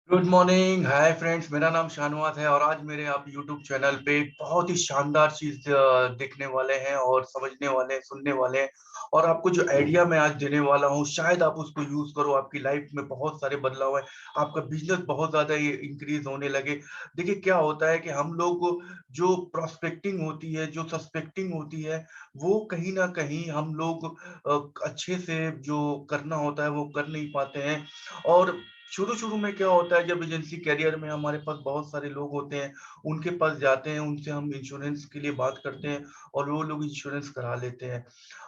Good morning, hi friends. मेरा नाम शाहनवाज है और आज मेरे आप यूट्यूब चैनल पे एक बहुत ही शानदार चीज देखने वाले हैं और समझने वाले हैं, सुनने वाले हैं। और आपको जो आइडिया मैं आज देने वाला हूँ, शायद आप उसको यूज करो, आपकी लाइफ में बहुत सारे बदलाव है, आपका बिजनेस बहुत ज्यादा इंक्रीज होने लगे। देखिए क्या होता है कि हम लोग जो प्रोस्पेक्टिंग होती है, जो सस्पेक्टिंग होती है, वो कहीं ना कहीं हम लोग अच्छे से जो करना होता है वो कर नहीं पाते हैं। और शुरू शुरू में क्या होता है, जब एजेंसी कैरियर में हमारे पास बहुत सारे लोग होते हैं, उनके पास जाते हैं, उनसे हम इंश्योरेंस के लिए बात करते हैं और वो लोग इंश्योरेंस करा लेते हैं।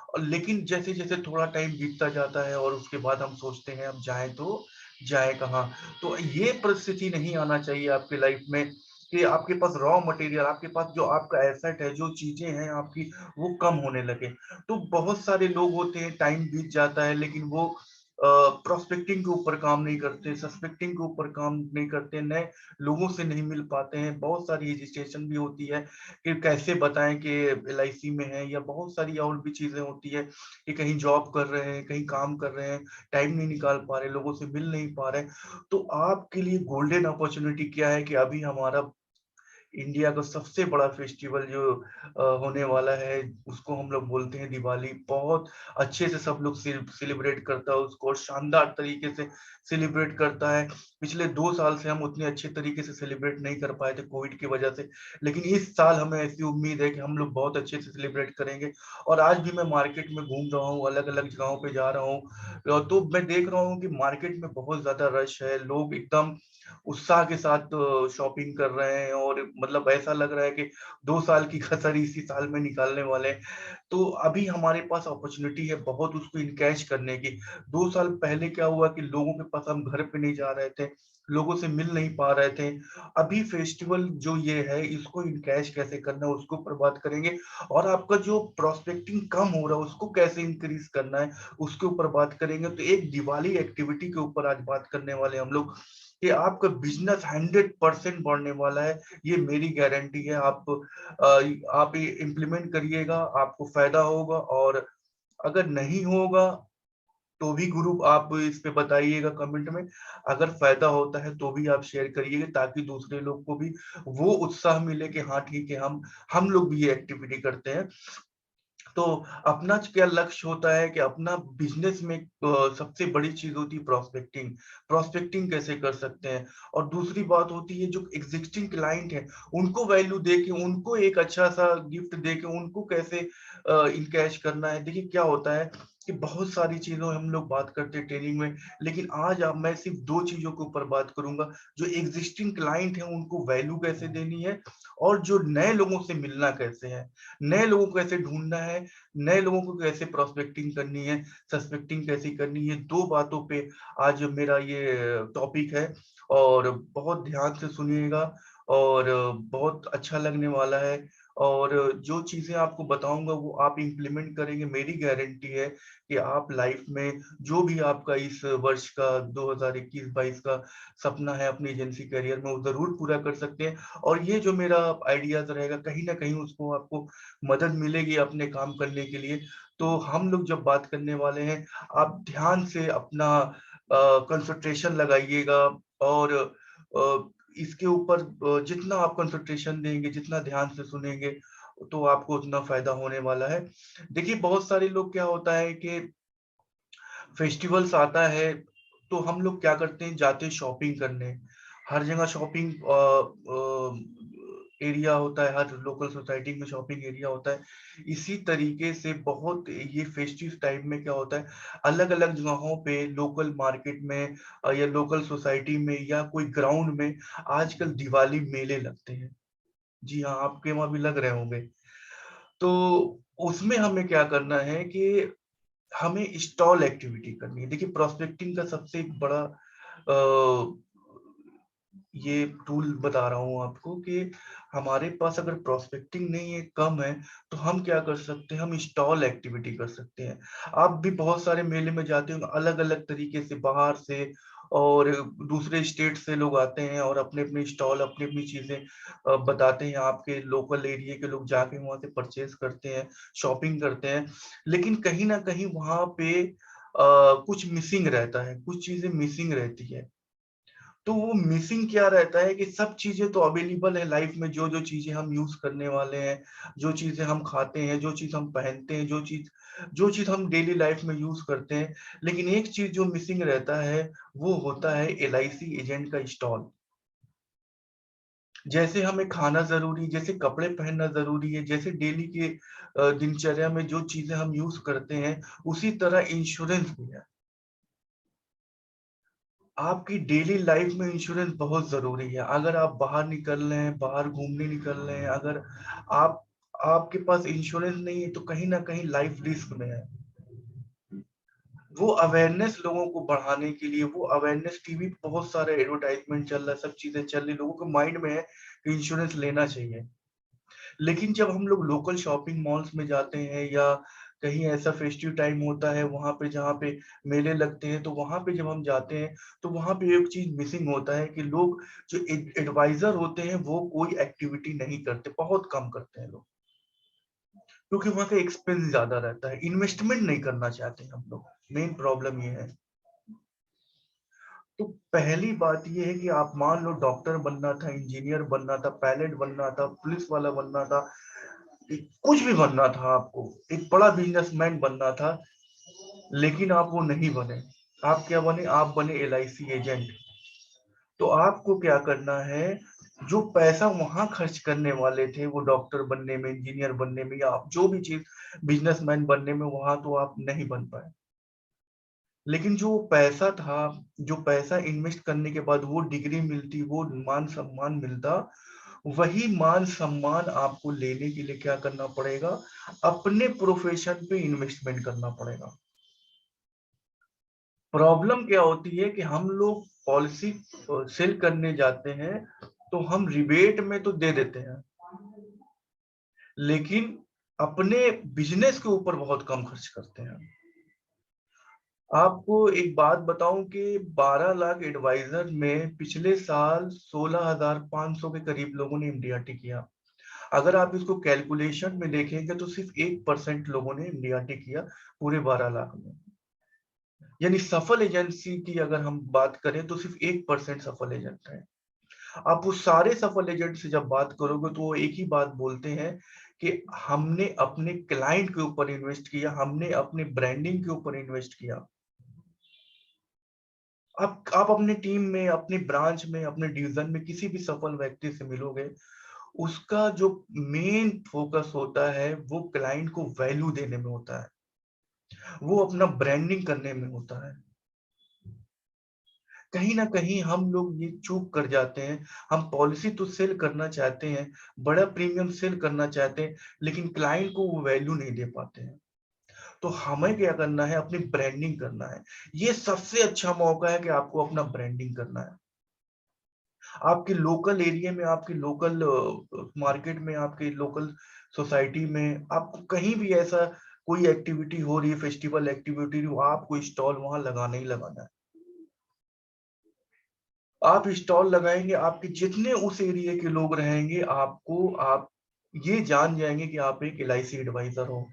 और लेकिन जैसे जैसे थोड़ा टाइम बीतता जाता है और उसके बाद हम सोचते हैं अब जाएं तो जाए कहाँ। तो ये परिस्थिति नहीं आना चाहिए आपकी लाइफ में कि आपके पास रॉ मटेरियल, आपके पास जो आपका एसेट है, जो चीजें हैं आपकी, वो कम होने लगे। तो बहुत सारे लोग होते हैं, टाइम बीत जाता है लेकिन वो प्रोस्पेक्टिंग के ऊपर काम नहीं करते, सस्पेक्टिंग के ऊपर काम नहीं करते, नए लोगों से नहीं मिल पाते हैं। बहुत सारी हेजिटेशन भी होती है कि कैसे बताएं कि एलआईसी में है, या बहुत सारी और भी चीजें होती है कि कहीं जॉब कर रहे हैं, कहीं काम कर रहे हैं, टाइम नहीं निकाल पा रहे, लोगों से मिल नहीं पा रहे। तो आपके लिए गोल्डन अपॉर्चुनिटी क्या है कि अभी हमारा इंडिया का सबसे बड़ा फेस्टिवल जो होने वाला है, उसको हम लोग बोलते हैं दिवाली। बहुत अच्छे से सब लोग सेलिब्रेट करता है उसको, और शानदार तरीके से सेलिब्रेट करता है। पिछले 2 साल से हम उतने अच्छे तरीके से सेलिब्रेट नहीं कर पाए थे कोविड की वजह से, लेकिन इस साल हमें ऐसी उम्मीद है कि हम लोग बहुत अच्छे से सेलिब्रेट करेंगे। और आज भी मैं मार्केट में घूम रहा हूँ, अलग अलग जगहों पे जा रहा हूँ, तो मैं देख रहा हूँ कि मार्केट में बहुत ज्यादा रश है, लोग एकदम उत्साह के साथ शॉपिंग कर रहे हैं, और मतलब ऐसा लग रहा है कि 2 साल की कसर इसी साल में निकालने वाले हैं। तो अभी हमारे पास अपॉर्चुनिटी है बहुत उसको इनकैश करने की। 2 साल पहले क्या हुआ कि लोगों के पास हम घर पे नहीं जा रहे थे, लोगों से मिल नहीं पा रहे थे। अभी फेस्टिवल जो ये है, इसको इनकैश कैसे करना है उसको पर बात करेंगे। और आपका जो प्रोस्पेक्टिंग कम हो रहा है उसको कैसे इंक्रीज करना है उसके ऊपर बात करेंगे। तो एक दिवाली एक्टिविटी के ऊपर आज बात करने वाले हम लोग कि आपका बिजनेस 100% बढ़ने वाला है। ये मेरी गारंटी है। आप ये इम्प्लीमेंट करिएगा, आपको फायदा होगा। और अगर नहीं होगा तो भी गुरु आप इस पे बताइएगा कमेंट में। अगर फायदा होता है तो भी आप शेयर करिएगा, ताकि दूसरे लोग को भी वो उत्साह मिले कि हाँ ठीक है, हम लोग भी ये एक्टिविटी करते हैं। तो अपना क्या लक्ष्य होता है कि अपना बिजनेस में सबसे बड़ी चीज होती है प्रोस्पेक्टिंग। प्रोस्पेक्टिंग कैसे कर सकते हैं। और दूसरी बात होती है जो एग्जिस्टिंग क्लाइंट है, उनको वैल्यू दे के, उनको एक अच्छा सा गिफ्ट दे के, उनको कैसे इनकैश करना है। देखिए क्या होता है कि बहुत सारी चीजों हम लोग बात करते हैं ट्रेनिंग में, लेकिन आज अब मैं सिर्फ 2 चीजों के ऊपर बात करूंगा। जो एग्जिस्टिंग क्लाइंट है उनको वैल्यू कैसे देनी है, और जो नए लोगों से मिलना कैसे है, नए लोगों को कैसे ढूंढना है, नए लोगों को कैसे प्रोस्पेक्टिंग करनी है, सस्पेक्टिंग कैसे करनी है। 2 बातों पे आज मेरा ये टॉपिक है, और बहुत ध्यान से सुनिएगा, और बहुत अच्छा लगने वाला है। और जो चीजें आपको बताऊंगा वो आप इम्प्लीमेंट करेंगे, मेरी गारंटी है कि आप लाइफ में जो भी आपका इस वर्ष का 2021-22 का सपना है अपनी एजेंसी करियर में, वो जरूर पूरा कर सकते हैं। और ये जो मेरा आइडियाज रहेगा, कहीं ना कहीं उसको आपको मदद मिलेगी अपने काम करने के लिए। तो हम लोग जब बात करने वाले हैं, आप ध्यान से अपना कंसंट्रेशन लगाइएगा। और इसके ऊपर जितना आप कंसंट्रेशन देंगे, जितना ध्यान से सुनेंगे, तो आपको उतना फायदा होने वाला है। देखिए बहुत सारे लोग, क्या होता है कि फेस्टिवल्स आता है तो हम लोग क्या करते हैं, जाते हैं शॉपिंग करने। हर जगह शॉपिंग एरिया होता है, हर लोकल सोसाइटी में शॉपिंग एरिया होता है। इसी तरीके से बहुत ये फेस्टिव टाइम में क्या होता है, अलग अलग जगहों पे लोकल मार्केट में या लोकल सोसाइटी में या कोई ग्राउंड में आजकल दिवाली मेले लगते हैं। जी हाँ, आपके वहां भी लग रहे होंगे। तो उसमें हमें क्या करना है कि हमें स्टॉल एक्टिविटी करनी है। देखिए प्रोस्पेक्टिंग का सबसे एक बड़ा अ, ये टूल बता रहा हूँ आपको कि हमारे पास अगर प्रोस्पेक्टिंग नहीं है, कम है, तो हम क्या कर सकते हैं, हम स्टॉल एक्टिविटी कर सकते हैं। आप भी बहुत सारे मेले में जाते हो, अलग अलग तरीके से बाहर से और दूसरे स्टेट से लोग आते हैं और अपने अपने स्टॉल, अपनी अपनी चीजें बताते हैं। आपके लोकल एरिया के लोग जाके वहां से परचेज करते हैं, शॉपिंग करते हैं। लेकिन कहीं ना कहीं वहां पे कुछ मिसिंग रहता है, कुछ चीजें मिसिंग रहती है। तो वो मिसिंग क्या रहता है कि सब चीजें तो अवेलेबल है लाइफ में, जो जो चीजें हम यूज करने वाले हैं, जो चीजें हम खाते हैं, जो चीज हम पहनते हैं, जो चीज हम डेली लाइफ में यूज करते हैं, लेकिन एक चीज जो मिसिंग रहता है वो होता है LIC एजेंट का स्टॉल। जैसे हमें खाना जरूरी, जैसे कपड़े पहनना जरूरी है, जैसे डेली के दिनचर्या में जो चीजें हम यूज करते हैं, उसी तरह इंश्योरेंस भी है। आपकी डेली लाइफ में इंश्योरेंस बहुत जरूरी है। अगर आप बाहर निकल रहे हैं, बाहर घूमने निकल रहे हैं, अगर आप आपके पास इंश्योरेंस नहीं है तो कहीं ना कहीं लाइफ रिस्क में है। वो अवेयरनेस लोगों को बढ़ाने के लिए, वो अवेयरनेस, टीवी पे बहुत सारे एडवर्टाइजमेंट चल रहा है, सब चीजें चल रही, लोगों के माइंड में है कि इंश्योरेंस लेना चाहिए। लेकिन जब हम लोग लोकल शॉपिंग मॉल्स में जाते हैं या कहीं ऐसा फेस्टिव टाइम होता है वहां पे, जहाँ पे मेले लगते हैं, तो वहां पे जब हम जाते हैं तो वहां पे एक चीज मिसिंग होता है कि लोग जो एडवाइजर होते हैं वो कोई एक्टिविटी नहीं करते, बहुत कम करते हैं लोग, क्योंकि वहां का एक्सपेंस ज्यादा रहता है, इन्वेस्टमेंट नहीं करना चाहते हम लोग। मेन प्रॉब्लम ये है। तो पहली बात ये है कि आप मान लो डॉक्टर बनना था, इंजीनियर बनना था, पायलट बनना था, पुलिस वाला बनना था, कुछ भी बनना था, आपको एक बड़ा बिजनेसमैन बनना था, लेकिन आप वो नहीं बने। आप क्या बने? आप बने LIC एजेंट। तो आपको क्या करना है, जो पैसा वहां खर्च करने वाले थे वो डॉक्टर बनने में, इंजीनियर बनने में, या आप जो भी चीज बिजनेसमैन बनने में, वहां तो आप नहीं बन पाए। लेकिन जो पैसा था, जो पैसा इन्वेस्ट करने के बाद वो डिग्री मिलती, वो मान सम्मान मिलता, वही मान सम्मान आपको लेने के लिए क्या करना पड़ेगा? अपने प्रोफेशन पे इन्वेस्टमेंट करना पड़ेगा। प्रॉब्लम क्या होती है कि हम लोग पॉलिसी सेल करने जाते हैं तो हम रिबेट में तो दे देते हैं, लेकिन अपने बिजनेस के ऊपर बहुत कम खर्च करते हैं। आपको एक बात बताऊं कि 12 लाख एडवाइजर में पिछले साल 16,500 के करीब लोगों ने MDRT किया। अगर आप इसको कैलकुलेशन में देखेंगे तो सिर्फ 1% लोगों ने MDRT किया पूरे 12 लाख में। यानी सफल एजेंसी की अगर हम बात करें तो सिर्फ 1% सफल एजेंट है। आप उस सारे सफल एजेंट से जब बात करोगे तो वो एक ही बात बोलते हैं कि हमने अपने क्लाइंट के ऊपर इन्वेस्ट किया, हमने अपने ब्रांडिंग के ऊपर इन्वेस्ट किया। आप अपने टीम में, अपने ब्रांच में, अपने डिवीजन में किसी भी सफल व्यक्ति से मिलोगे, उसका जो मेन फोकस होता है वो क्लाइंट को वैल्यू देने में होता है, वो अपना ब्रांडिंग करने में होता है। कहीं ना कहीं हम लोग ये चूक कर जाते हैं। हम पॉलिसी तो सेल करना चाहते हैं, बड़ा प्रीमियम सेल करना चाहते हैं, लेकिन क्लाइंट को वो वैल्यू नहीं दे पाते हैं। तो हमें क्या करना है? अपनी ब्रांडिंग करना है। ये सबसे अच्छा मौका है कि आपको अपना ब्रांडिंग करना है। आपके लोकल एरिया में, आपके लोकल मार्केट में, आपके लोकल सोसाइटी में, आपको कहीं भी ऐसा कोई एक्टिविटी हो रही है, फेस्टिवल एक्टिविटी हो, आपको स्टॉल वहां लगाना ही लगाना है। आप स्टॉल लगाएंगे, आपके जितने उस एरिया के लोग रहेंगे, आप ये जान जाएंगे कि आप एक LIC एडवाइजर हो।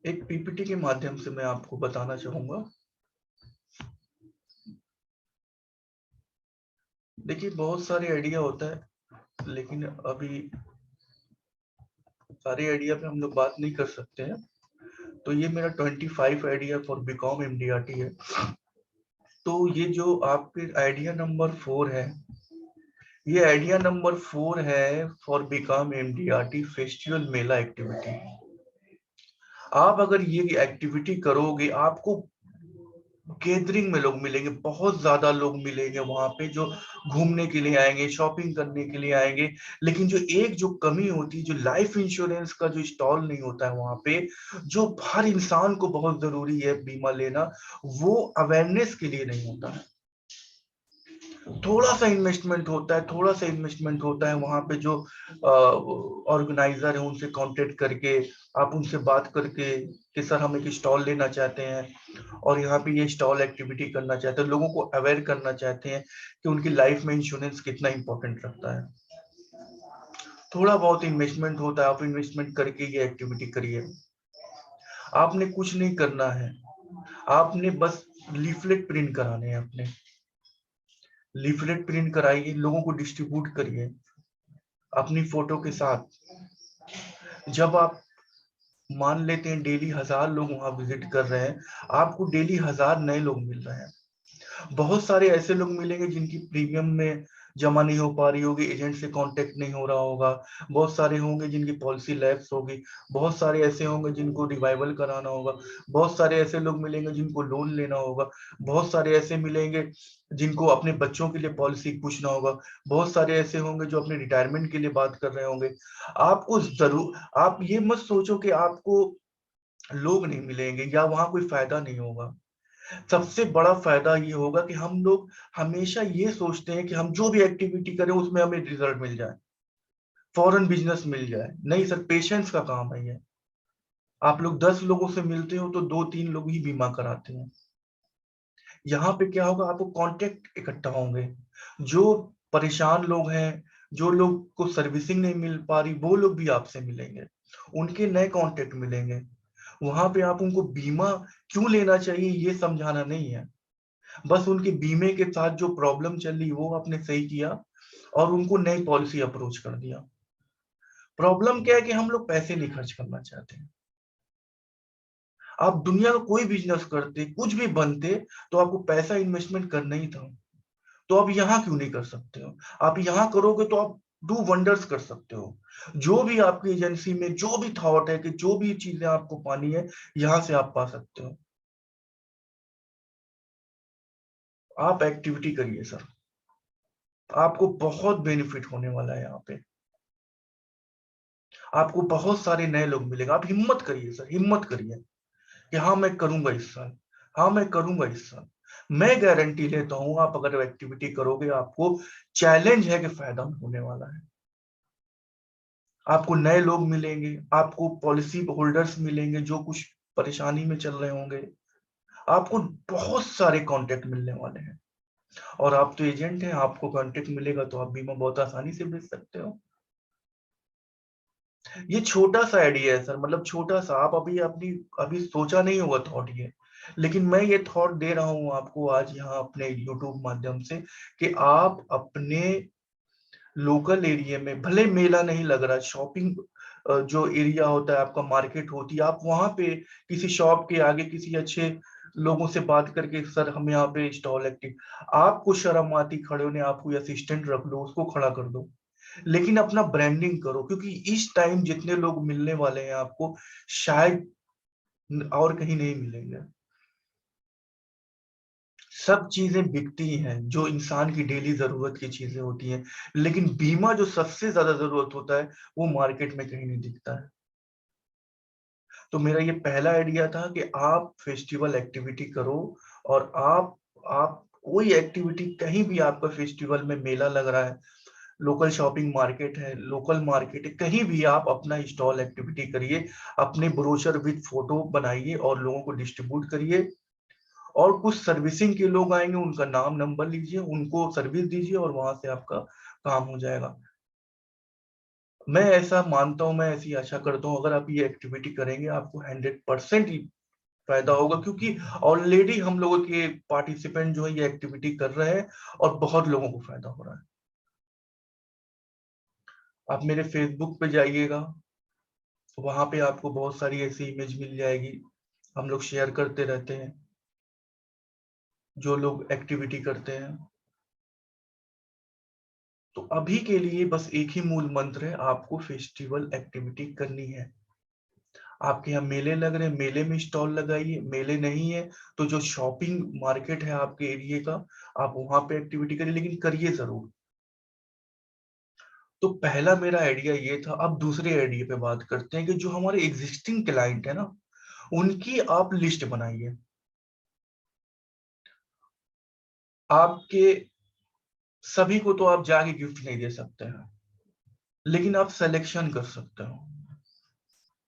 एक PPT के माध्यम से मैं आपको बताना चाहूंगा। देखिए, बहुत सारे आइडिया होता है, लेकिन अभी सारे आइडिया पे हम लोग बात नहीं कर सकते हैं। तो ये मेरा 25 आइडिया फॉर बीकॉम MDRT है। तो ये जो आपके आइडिया नंबर 4 है, ये आइडिया नंबर 4 है फॉर बीकॉम MDRT फेस्टिवल मेला एक्टिविटी। आप अगर ये एक्टिविटी करोगे, आपको गैदरिंग में लोग मिलेंगे, बहुत ज्यादा लोग मिलेंगे वहां पे, जो घूमने के लिए आएंगे, शॉपिंग करने के लिए आएंगे। लेकिन जो कमी होती है, जो लाइफ इंश्योरेंस का जो स्टॉल नहीं होता है वहां पे, जो हर इंसान को बहुत जरूरी है बीमा लेना, वो अवेयरनेस के लिए नहीं होता है। थोड़ा सा इन्वेस्टमेंट होता है, थोड़ा सा इन्वेस्टमेंट होता है वहां पे, जो ऑर्गेनाइजर है उनसे कांटेक्ट करके, आप उनसे बात करके कि सर हम एक स्टॉल लेना चाहते हैं और यहाँ पे ये स्टॉल एक्टिविटी करना चाहते हैं, लोगों को अवेयर करना चाहते हैं कि उनकी लाइफ में इंश्योरेंस कितना इंपॉर्टेंट रखता है। थोड़ा बहुत इन्वेस्टमेंट होता है, आप इन्वेस्टमेंट करके ये एक्टिविटी करिए। आपने कुछ नहीं करना है, आपने बस लीफलेट प्रिंट कराने हैं अपने, लीफलेट प्रिंट कराइए, लोगों को डिस्ट्रीब्यूट करिए अपनी फोटो के साथ। जब आप मान लेते हैं डेली 1000 लोग वहां विजिट कर रहे हैं, आपको डेली 1000 नए लोग मिल रहे हैं। बहुत सारे ऐसे लोग मिलेंगे जिनकी प्रीमियम में जमा नहीं हो पा रही होगी, एजेंट से कांटेक्ट नहीं हो रहा होगा। बहुत सारे होंगे जिनकी पॉलिसी लैप्स होगी। बहुत सारे ऐसे होंगे जिनको रिवाइवल कराना होगा। बहुत सारे ऐसे लोग मिलेंगे जिनको लोन लेना होगा। बहुत सारे ऐसे मिलेंगे जिनको अपने बच्चों के लिए पॉलिसी पूछना होगा। बहुत सारे ऐसे होंगे जो अपने रिटायरमेंट के लिए बात कर रहे होंगे। आपको जरूर, आप ये मत सोचो कि आपको लोग नहीं मिलेंगे या वहां कोई फायदा नहीं होगा। सबसे बड़ा फायदा ये होगा कि हम लोग हमेशा ये सोचते हैं कि हम जो भी एक्टिविटी करें उसमें हमें रिजल्ट मिल जाए, फॉरेन बिजनेस मिल जाए। नहीं सर, पेशेंस का काम है ये। आप लोग 10 लोगों से मिलते हो तो 2-3 लोग ही बीमा कराते हैं। यहाँ पे क्या होगा, आपको कांटेक्ट इकट्ठा होंगे। जो परेशान लोग हैं, जो लोग को सर्विसिंग नहीं मिल पा रही, वो लोग भी आपसे मिलेंगे, उनके नए कांटेक्ट मिलेंगे। वहां पे आप उनको बीमा क्यों लेना चाहिए ये समझाना नहीं है, बस उनके बीमे के साथ जो प्रॉब्लम चल रही वो आपने सही किया और उनको नई पॉलिसी अप्रोच कर दिया। प्रॉब्लम क्या है कि हम लोग पैसे नहीं खर्च करना चाहते हैं। आप दुनिया का कोई बिजनेस करते, कुछ भी बनते, तो आपको पैसा इन्वेस्टमेंट करना ही था। तो आप यहाँ क्यों नहीं कर सकते हो? आप यहाँ करोगे तो आप डू वंडर्स कर सकते हो। जो भी आपकी एजेंसी में जो भी थॉट है कि जो भी चीजें आपको पानी है, यहाँ से आप पा सकते हो। आप एक्टिविटी करिए सर, आपको बहुत बेनिफिट होने वाला है यहाँ पे। आपको बहुत सारे नए लोग मिलेंगे। आप हिम्मत करिए सर, हिम्मत करिए कि हाँ मैं करूंगा इस साल, हाँ मैं करूंगा इस साल। मैं गारंटी लेता हूं, आप अगर एक्टिविटी करोगे, आपको चैलेंज है कि फायदा होने वाला है। आपको नए लोग मिलेंगे, आपको पॉलिसी होल्डर्स मिलेंगे जो कुछ परेशानी में चल रहे होंगे। आपको बहुत सारे कॉन्टेक्ट मिलने वाले हैं। और आप तो एजेंट हैं, आपको कॉन्टेक्ट मिलेगा तो आप बीमा बहुत आसानी से बेच सकते हो। ये छोटा सा आइडिया है सर, मतलब छोटा सा। आप अभी अपनी अभी सोचा नहीं होगा थॉट ये, लेकिन मैं ये थॉट दे रहा हूँ आपको आज यहाँ अपने यूट्यूब माध्यम से कि आप अपने लोकल एरिया में, भले मेला नहीं लग रहा, शॉपिंग जो एरिया होता है आपका, मार्केट होती है, आप वहां पे किसी शॉप के आगे किसी अच्छे लोगों से बात करके, सर हम यहाँ पे स्टॉल एक्टिव, आपको शर्म आती खड़े होने, आप कोई असिस्टेंट रख लो, उसको खड़ा कर दो, लेकिन अपना ब्रांडिंग करो। क्योंकि इस टाइम जितने लोग मिलने वाले हैं आपको, शायद और कहीं नहीं मिलेंगे। सब चीजें बिकती हैं जो इंसान की डेली जरूरत की चीजें होती हैं, लेकिन बीमा जो सबसे ज्यादा जरूरत होता है वो मार्केट में कहीं नहीं दिखता है। तो मेरा ये पहला आइडिया था कि आप फेस्टिवल एक्टिविटी करो। और आप कोई एक्टिविटी, कहीं भी आपका फेस्टिवल में मेला लग रहा है, लोकल शॉपिंग मार्केट है, लोकल मार्केट है, कहीं भी आप अपना स्टॉल एक्टिविटी करिए, अपने ब्रोशर विद फोटो बनाइए और लोगों को डिस्ट्रीब्यूट करिए। और कुछ सर्विसिंग के लोग आएंगे, उनका नाम नंबर लीजिए, उनको सर्विस दीजिए और वहां से आपका काम हो जाएगा। मैं ऐसा मानता हूं, मैं ऐसी आशा करता हूं, अगर आप ये एक्टिविटी करेंगे आपको 100% ही फायदा होगा। क्योंकि ऑलरेडी हम लोगों के पार्टिसिपेंट जो है ये एक्टिविटी कर रहे हैं और बहुत लोगों को फायदा हो रहा है। आप मेरे फेसबुक पे जाइएगा, वहां पे आपको बहुत सारी ऐसी इमेज मिल जाएगी। हम लोग शेयर करते रहते हैं, जो लोग एक्टिविटी करते हैं। तो अभी के लिए बस एक ही मूल मंत्र है, आपको फेस्टिवल एक्टिविटी करनी है। आपके यहाँ मेले लग रहे हैं, मेले में स्टॉल लगाइए। मेले नहीं है तो जो शॉपिंग मार्केट है आपके एरिया का, आप वहां पे एक्टिविटी करिए, लेकिन करिए जरूर। तो पहला मेरा आइडिया ये था। अब दूसरे आइडिया पे बात करते हैं कि जो हमारे एग्जिस्टिंग क्लाइंट है ना, उनकी आप लिस्ट बनाइए। आपके सभी को तो आप जाके गिफ्ट नहीं दे सकते हैं, लेकिन आप सिलेक्शन कर सकते हो।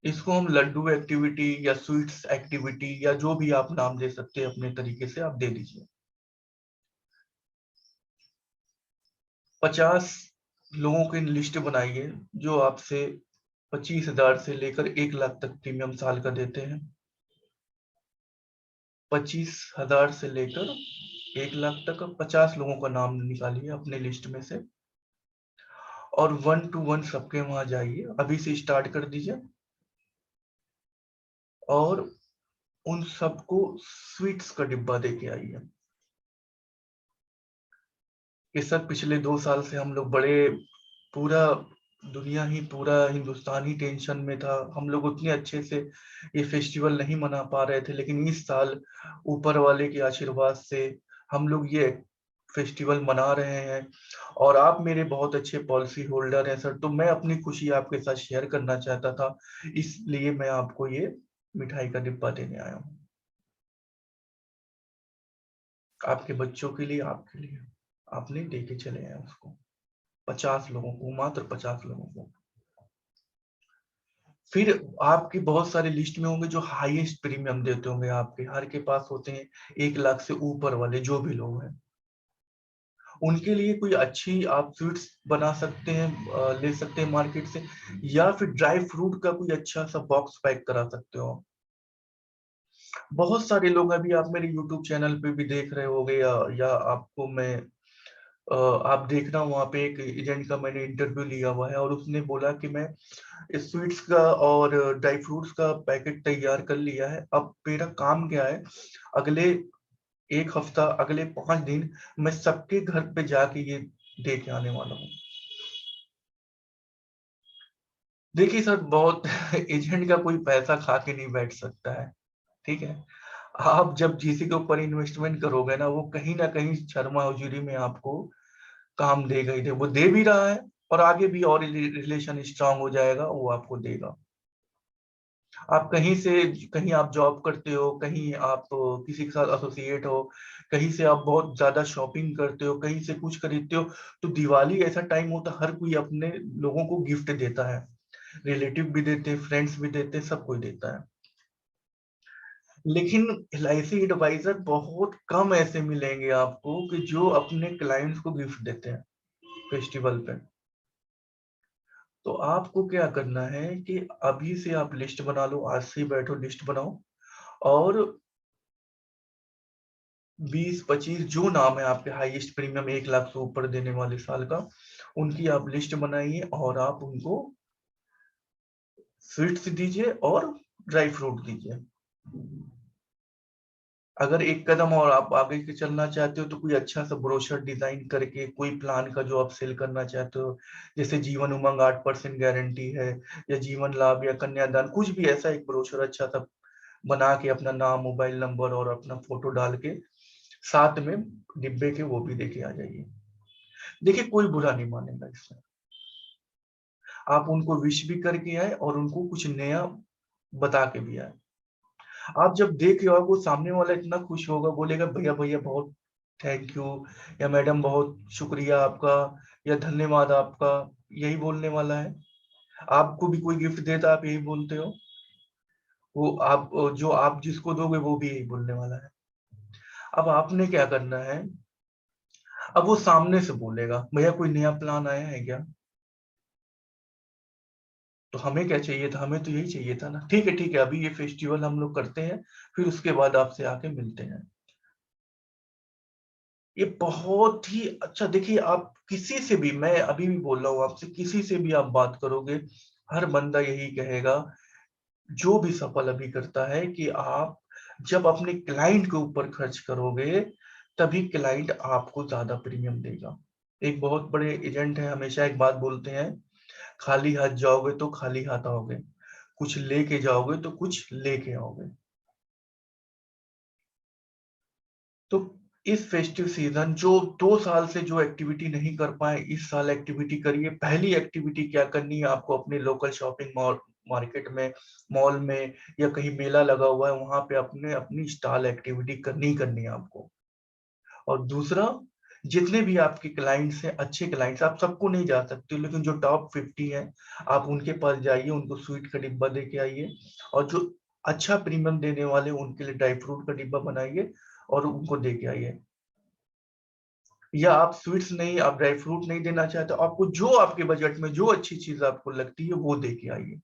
इसको हम लड्डू एक्टिविटी या स्वीट्स एक्टिविटी या जो भी आप नाम दे सकते हैं, अपने तरीके से आप दे दीजिए। 50 लोगों की लिस्ट बनाइए जो आपसे 25,000 से लेकर 1 लाख तक प्रीमियम साल का देते हैं। 25,000 से लेकर 1 लाख तक 50 लोगों का नाम निकालिए अपने लिस्ट में से और 1 to 1 सबके वहां जाइए, अभी से स्टार्ट कर दीजिए और उन सबको स्वीट्स का डिब्बा देके आइए कि सर पिछले 2 साल से हम लोग बड़े पूरा दुनिया ही पूरा हिंदुस्तान ही टेंशन में था, हम लोग उतने अच्छे से ये फेस्टिवल नहीं मना पा रहे थे, लेकिन इस साल ऊपर वाले के आशीर्वाद से हम लोग ये फेस्टिवल मना रहे हैं और आप मेरे बहुत अच्छे पॉलिसी होल्डर हैं सर, तो मैं अपनी खुशी आपके साथ शेयर करना चाहता था, इसलिए मैं आपको ये मिठाई का डिब्बा देने आया हूँ, आपके बच्चों के लिए, आपके लिए आपने दे के चले आए उसको 50 लोगों को, मात्र 50 लोगों को। फिर आपकी बहुत सारे लिस्ट में होंगे जो हाईएस्ट प्रीमियम देते होंगे, आपके हर के पास होते हैं 1 लाख से ऊपर वाले जो भी लोग हैं, उनके लिए कोई अच्छी आप स्वीट्स बना सकते हैं, ले सकते हैं मार्केट से, या फिर ड्राई फ्रूट का कोई अच्छा सा बॉक्स पैक करा सकते हो। बहुत सारे लोग अभी आप मेरे यूट्यूब चैनल पे भी देख रहे होंगे या आपको मैं आप देखना, वहाँ पे एक एजेंट का मैंने इंटरव्यू लिया हुआ है और उसने बोला कि मैं स्वीट्स का और ड्राई फ्रूट्स का पैकेट तैयार कर लिया है, अब मेरा काम क्या है, अगले 1 हफ्ता, अगले 5 दिन मैं सबके घर पे जाके ये दे के आने वाला हूँ। देखिए सर, बहुत एजेंट का कोई पैसा खा के नहीं बैठ सकता है, ठीक है। आप जब किसी के ऊपर इन्वेस्टमेंट करोगे ना, वो कहीं ना कहीं शर्मा हुजूरी में आपको काम देगा ही, वो दे भी रहा है और आगे भी और रिलेशन स्ट्रांग हो जाएगा, वो आपको देगा। आप कहीं से, कहीं आप जॉब करते हो, कहीं आप किसी के साथ एसोसिएट हो, कहीं से आप बहुत ज्यादा शॉपिंग करते हो, कहीं से कुछ खरीदते हो, तो दिवाली ऐसा टाइम होता है हर कोई अपने लोगों को गिफ्ट देता है, रिलेटिव भी देते हैं, फ्रेंड्स भी देते हैं, सब कोई देता है। लेकिन एलआईसी एडवाइजर बहुत कम ऐसे मिलेंगे आपको कि जो अपने क्लाइंट्स को गिफ्ट देते हैं फेस्टिवल पे। तो आपको क्या करना है कि अभी से आप लिस्ट बना लो, आज से ही बैठो लिस्ट बनाओ और 20-25 जो नाम है आपके हाईएस्ट प्रीमियम 1 लाख से ऊपर देने वाले साल का, उनकी आप लिस्ट बनाइए और आप उनको स्वीट्स दीजिए और ड्राई फ्रूट दीजिए। अगर एक कदम और आप आगे के चलना चाहते हो तो कोई अच्छा सा ब्रोशर डिजाइन करके कोई प्लान का जो आप सेल करना चाहते हो, जैसे जीवन उमंग 8% गारंटी है, या जीवन लाभ या कन्यादान, कुछ भी ऐसा एक ब्रोशर अच्छा सा बना के अपना नाम, मोबाइल नंबर और अपना फोटो डाल के साथ में डिब्बे के वो भी देके आ जाइए। देखिए कोई बुरा नहीं मानेगा इसमें, आप उनको विश भी करके आए और उनको कुछ नया बता के भी आए। आप जब देख रहे हो वो सामने वाला इतना खुश होगा, बोलेगा भैया भैया बहुत थैंक यू, या मैडम बहुत शुक्रिया आपका, या धन्यवाद आपका, यही बोलने वाला है। आपको भी कोई गिफ्ट देता आप यही बोलते हो, वो आप जो आप जिसको दोगे वो भी यही बोलने वाला है। अब आपने क्या करना है, अब वो सामने से बोलेगा भैया कोई नया प्लान आया है क्या, तो हमें क्या चाहिए था, हमें तो यही चाहिए था ना, ठीक है ठीक है, अभी ये फेस्टिवल हम लोग करते हैं, फिर उसके बाद आपसे आके मिलते हैं। ये बहुत ही अच्छा, देखिए आप किसी से भी, मैं अभी भी बोल रहा हूँ आपसे, किसी से भी आप बात करोगे, हर बंदा यही कहेगा, जो भी सफल अभी करता है, कि आप जब अपने क्लाइंट के ऊपर खर्च करोगे तभी क्लाइंट आपको ज्यादा प्रीमियम देगा। एक बहुत बड़े एजेंट है, हमेशा एक बात बोलते हैं, खाली हाथ जाओगे तो खाली हाथ आओगे, कुछ लेके जाओगे तो कुछ लेके आओगे। तो इस फेस्टिव सीजन जो 2 साल से जो एक्टिविटी नहीं कर पाए, इस साल एक्टिविटी करिए। पहली एक्टिविटी क्या करनी है आपको, अपने लोकल शॉपिंग मॉल, मार्केट में, मॉल में, या कहीं मेला लगा हुआ है वहां पे अपने अपनी स्टॉल एक्टिविटी करनी ही करनी है आपको। और दूसरा, जितने भी आपके क्लाइंट्स हैं, अच्छे क्लाइंट्स, आप सबको नहीं जा सकते, लेकिन जो टॉप 50 हैं आप उनके पास जाइए, उनको स्वीट का डिब्बा दे के आइए, और जो अच्छा प्रीमियम देने वाले उनके लिए ड्राई फ्रूट का डिब्बा बनाइए और उनको दे के आइए। या आप स्वीट्स नहीं, आप ड्राई फ्रूट नहीं देना चाहते, आपको जो आपके बजट में जो अच्छी चीज आपको लगती है वो दे के आइए।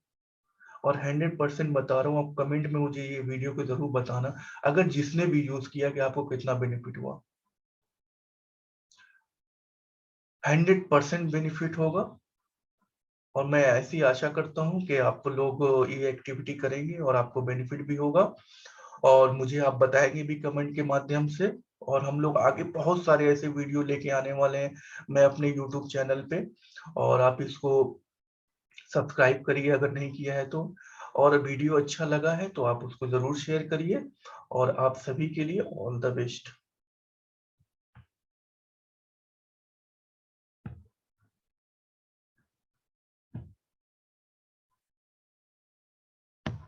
और 100% बता रहा हूँ, आप कमेंट में मुझे ये वीडियो को जरूर बताना अगर जिसने भी यूज किया कि आपको कितना बेनिफिट हुआ। 100% बेनिफिट होगा और मैं ऐसी आशा करता हूँ कि आप लोग ये एक्टिविटी करेंगे और आपको बेनिफिट भी होगा और मुझे आप बताएंगे भी कमेंट के माध्यम से। और हम लोग आगे बहुत सारे ऐसे वीडियो लेके आने वाले हैं मैं अपने यूट्यूब चैनल पे, और आप इसको सब्सक्राइब करिए अगर नहीं किया है तो। और वीडियो अच्छा लगा है तो आप उसको जरूर शेयर करिए और आप सभी के लिए ऑल द बेस्ट।